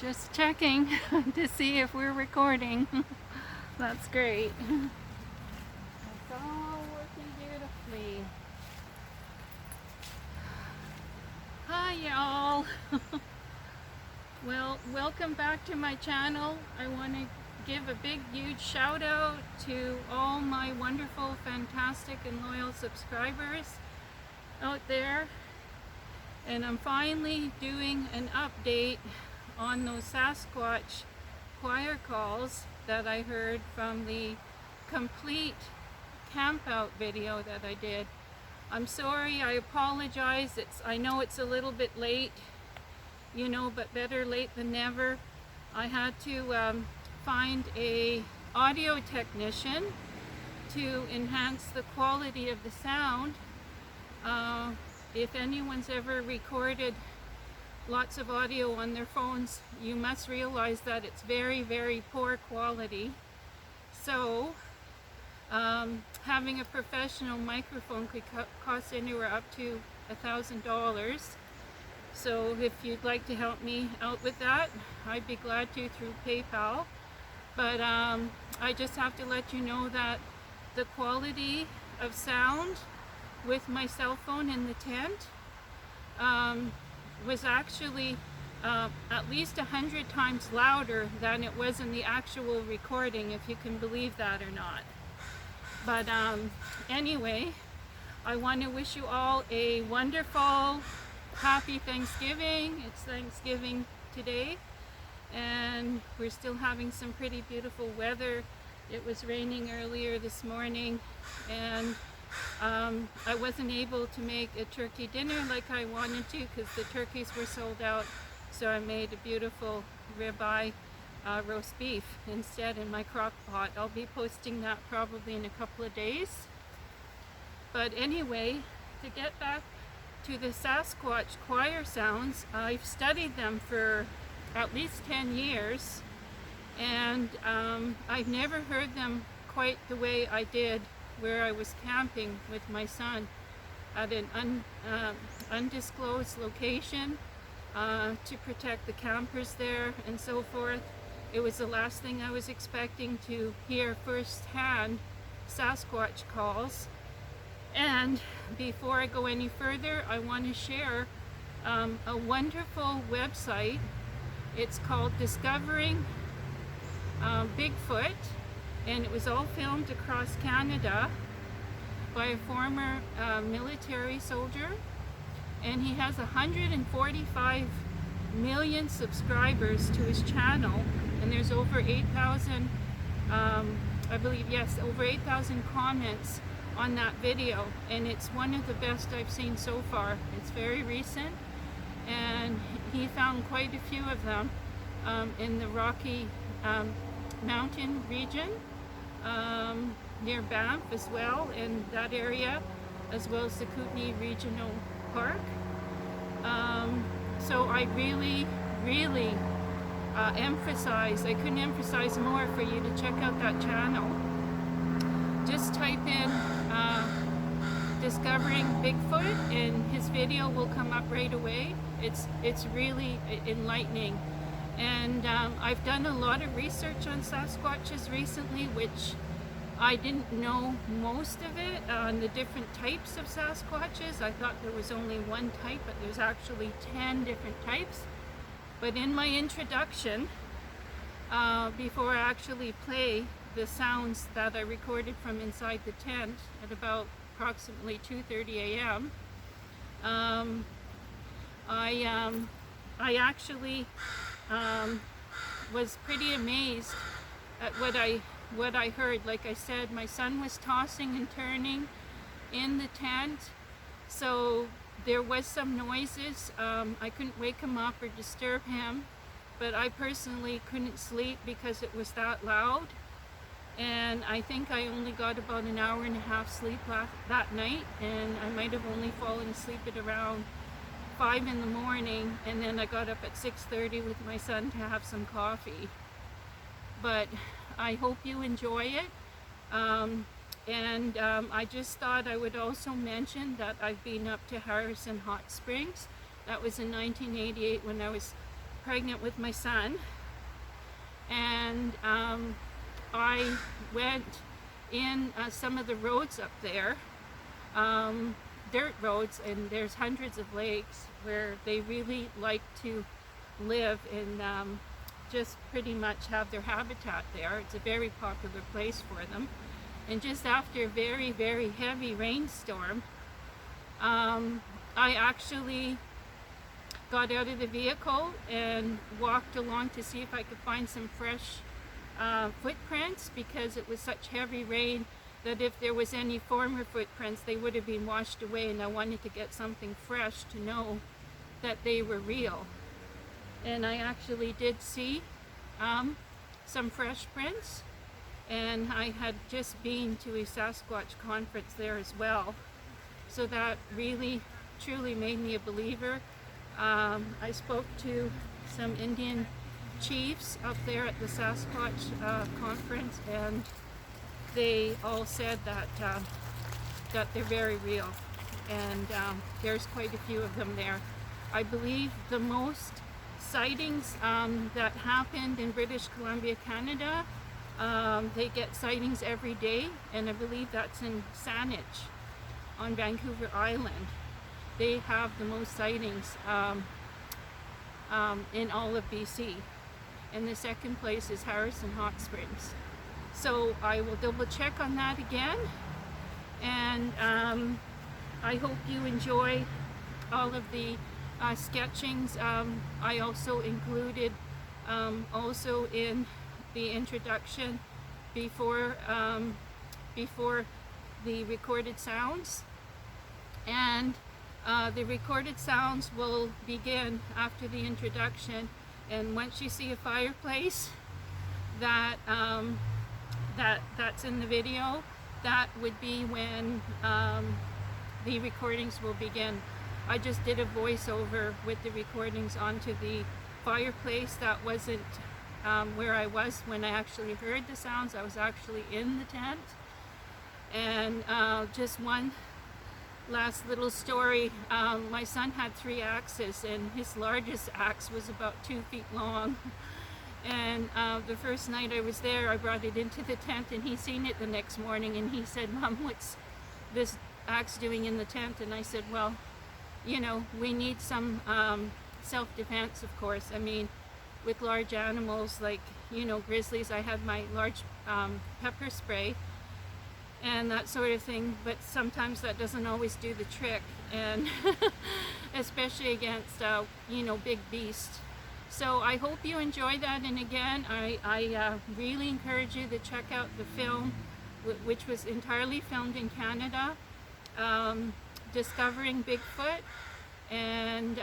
Just checking to see if we're recording. That's great. It's all working beautifully. Hi y'all. Well, welcome back to my channel. I want to give a big huge shout out to all my wonderful, fantastic and loyal subscribers out there. And I'm finally doing an update on those Sasquatch choir calls that I heard from the complete campout video that I did. I'm sorry, I apologize. I know it's a little bit late, you know, but better late than never. I had to find a audio technician to enhance the quality of the sound. If anyone's ever recorded lots of audio on their phones, you must realize that it's very, very poor quality. So having a professional microphone could cost anywhere up to $1,000. So if you'd like to help me out with that, I'd be glad to through PayPal. But I just have to let you know that the quality of sound with my cell phone in the tent was actually at least 100 times louder than it was in the actual recording, if you can believe that or not. But anyway, I want to wish you all a wonderful, happy Thanksgiving. It's Thanksgiving today, and we're still having some pretty beautiful weather. It was raining earlier this morning, and I wasn't able to make a turkey dinner like I wanted to because the turkeys were sold out, so I made a beautiful ribeye roast beef instead in my crock pot. I'll be posting that probably in a couple of days. But anyway, to get back to the Sasquatch choir sounds, I've studied them for at least 10 years, and I've never heard them quite the way I did where I was camping with my son at an undisclosed location to protect the campers there and so forth. It was the last thing I was expecting to hear firsthand Sasquatch calls. And before I go any further, I want to share a wonderful website. It's called Discovering Bigfoot, and it was all filmed across Canada by a former military soldier, and he has 145 million subscribers to his channel, and there's over 8,000 I believe, yes, over 8,000 comments on that video, and it's one of the best I've seen so far. It's very recent, and he found quite a few of them in the Rocky Mountain region, near Banff as well, in that area, as well as the Kootenay Regional Park. So I really emphasize, I couldn't emphasize more for you to check out that channel. Just type in Discovering Bigfoot and his video will come up right away. It's really enlightening. And I've done a lot of research on Sasquatches recently, which I didn't know most of it, on the different types of Sasquatches. I thought there was only one type, but there's actually 10 different types. But in my introduction, before I actually play the sounds that I recorded from inside the tent at about approximately 2:30 a.m., I actually was pretty amazed at what I heard. Like I said, my son was tossing and turning in the tent, so there was some noises. I couldn't wake him up or disturb him, but I personally couldn't sleep because it was that loud. And I think I only got about an hour and a half sleep that night, and I might have only fallen asleep at around 5 in the morning, and then I got up at 6:30 with my son to have some coffee. But I hope you enjoy it. I just thought I would also mention that I've been up to Harrison Hot Springs. That was in 1988 when I was pregnant with my son, and I went in some of the roads up there, dirt roads, and there's hundreds of lakes where they really like to live and just pretty much have their habitat there. It's a very popular place for them. And just after a very, very heavy rainstorm, I actually got out of the vehicle and walked along to see if I could find some fresh footprints, because it was such heavy rain that if there was any former footprints, they would have been washed away, and I wanted to get something fresh to know that they were real. And I actually did see some fresh prints, and I had just been to a Sasquatch conference there as well, so that really truly made me a believer. I spoke to some Indian chiefs up there at the Sasquatch conference, and they all said that that they're very real, and there's quite a few of them there. I believe the most sightings that happened in British Columbia, Canada, they get sightings every day, and I believe that's in Saanich on Vancouver Island. They have the most sightings in all of BC, and the second place is Harrison Hot Springs. So I will double check on that again, and I hope you enjoy all of the sketchings. I also included also in the introduction before the recorded sounds, and the recorded sounds will begin after the introduction. And once you see a fireplace that's in the video, that would be when the recordings will begin. I just did a voiceover with the recordings onto the fireplace. That wasn't where I was when I actually heard the sounds. I was actually in the tent. And just one last little story. My son had 3 axes, and his largest axe was about 2 feet long. And the first night I was there, I brought it into the tent, and he seen it the next morning, and he said, "Mom, what's this axe doing in the tent?" And I said, "Well, you know, we need some self-defense, of course. I mean, with large animals like, you know, grizzlies, I had my large pepper spray and that sort of thing, but sometimes that doesn't always do the trick, and especially against, you know, big beasts." So I hope you enjoy that, and again, I really encourage you to check out the film, which was entirely filmed in Canada, Discovering Bigfoot, and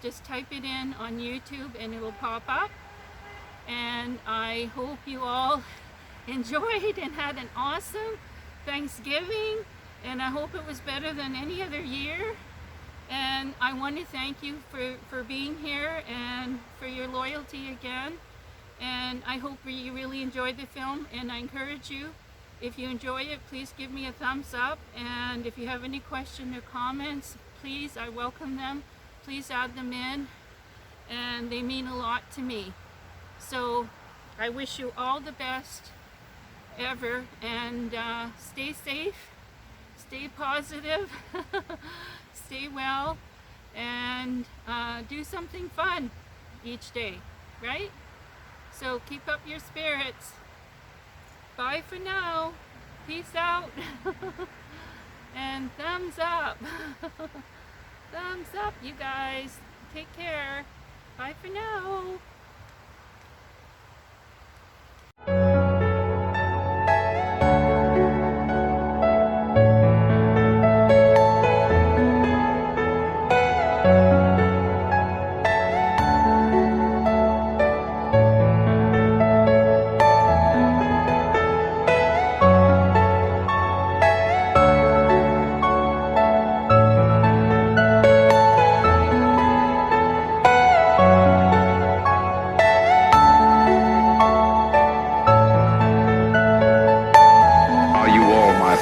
just type it in on YouTube and it will pop up. And I hope you all enjoyed and had an awesome Thanksgiving, and I hope it was better than any other year. And I want to thank you for being here and for your loyalty again. And I hope you really enjoyed the film, and I encourage you, if you enjoy it, please give me a thumbs up. And if you have any questions or comments, please, I welcome them. Please add them in, and they mean a lot to me. So I wish you all the best ever, and stay safe, stay positive, stay well, and do something fun each day, right? So keep up your spirits. Bye for now. Peace out. And thumbs up. Thumbs up, you guys. Take care. Bye for now.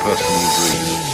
Personal dreams.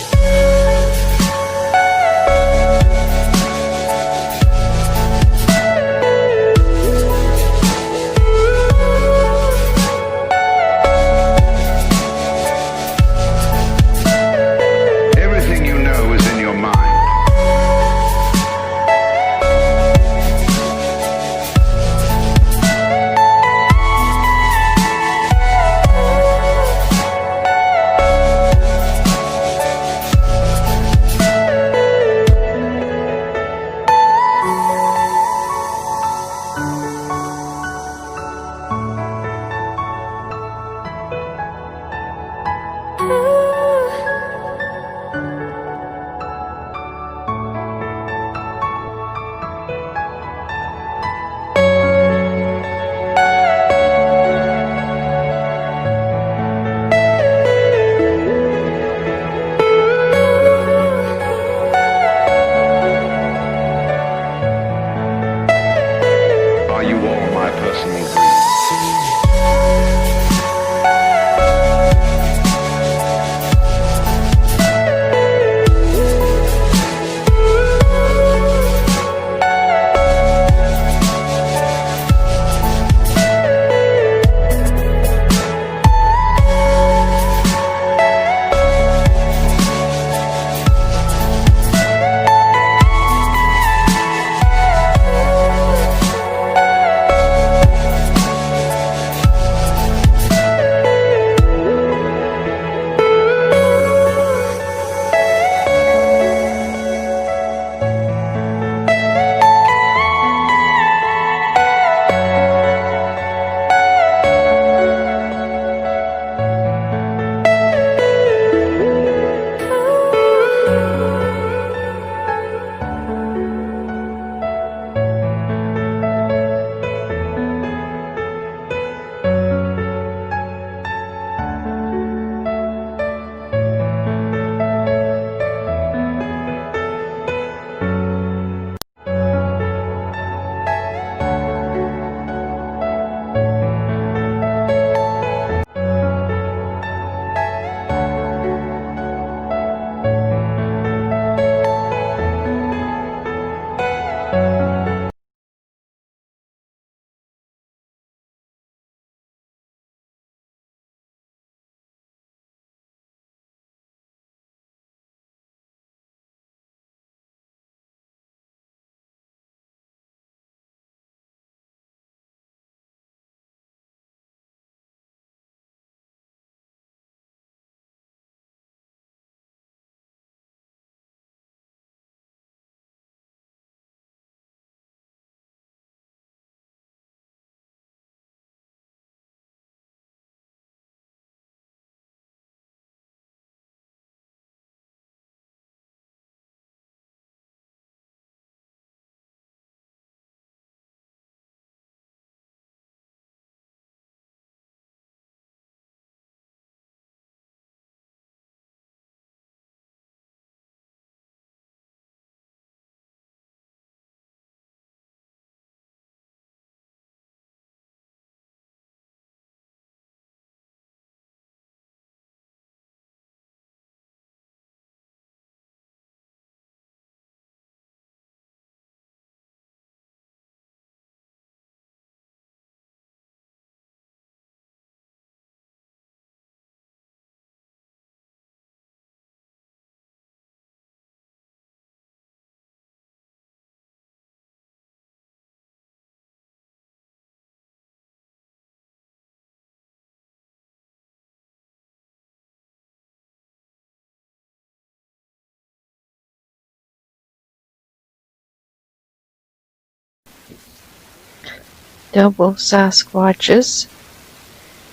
double Sasquatches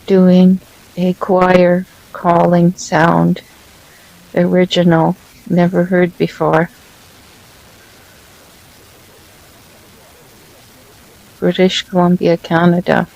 doing a choir calling sound. Original, never heard before. British Columbia, Canada.